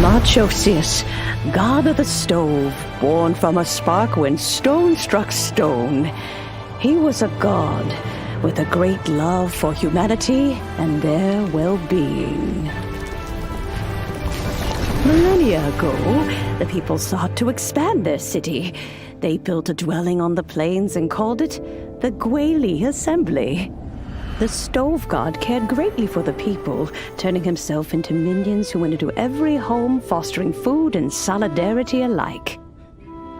Machosius, god of the stove, born from a spark when stone struck stone. He was a god with a great love for humanity and their well-being. Millennia ago, the people sought to expand their city. They built a dwelling on the plains and called it the Gweli Assembly. The stove god cared greatly for the people, turning himself into minions who went into every home, fostering food and solidarity alike.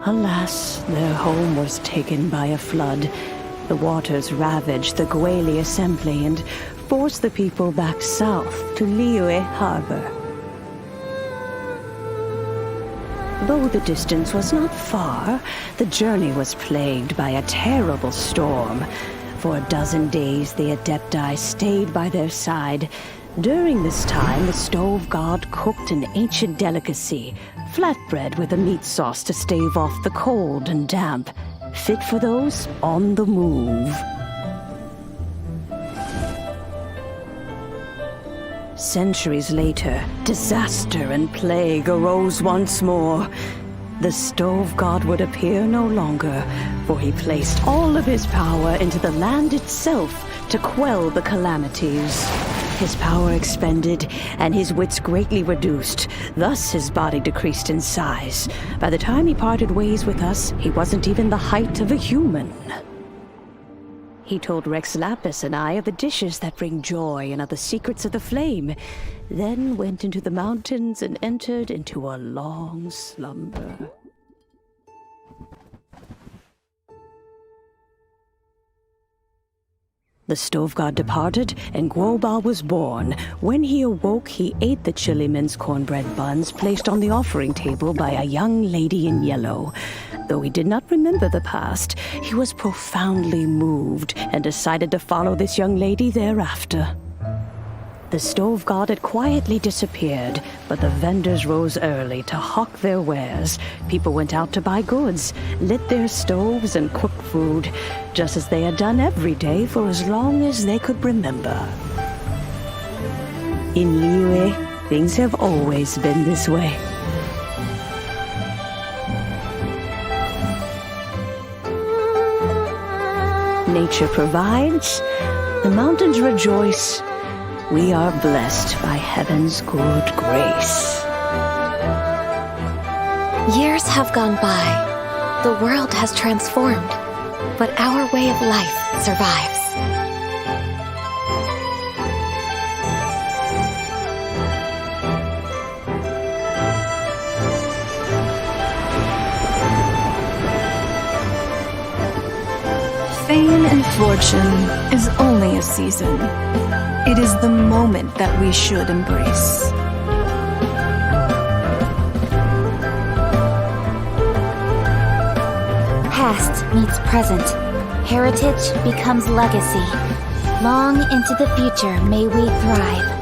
Alas, their home was taken by a flood. The waters ravaged the Gweli Assembly and forced the people back south to Liyue Harbor. Though the distance was not far, the journey was plagued by a terrible storm. For a dozen days, the Adepti stayed by their side. During this time, the stove god cooked an ancient delicacy, flatbread with a meat sauce to stave off the cold and damp, fit for those on the move. Centuries later, disaster and plague arose once more. The stove god would appear no longer, for he placed all of his power into the land itself to quell the calamities. His power expended, and his wits greatly reduced. Thus his body decreased in size. By the time he parted ways with us, he wasn't even the height of a human. He told Rex Lapis and I of the dishes that bring joy and of the secrets of the flame, then went into the mountains and entered into a long slumber. The stove god departed, and Guobal was born. When he awoke, he ate the chili minced cornbread buns placed on the offering table by a young lady in yellow. Though he did not remember the past, he was profoundly moved and decided to follow this young lady thereafter. The stove god had quietly disappeared, but the vendors rose early to hawk their wares. People went out to buy goods, lit their stoves, and cooked food, just as they had done every day for as long as they could remember. In Liyue, things have always been this way. Nature provides, the mountains rejoice. We are blessed by heaven's good grace. Years have gone by. The world has transformed, but our way of life survives. Fame and fortune is only a season. It is the moment that we should embrace. Past meets present. Heritage becomes legacy. Long into the future may we thrive.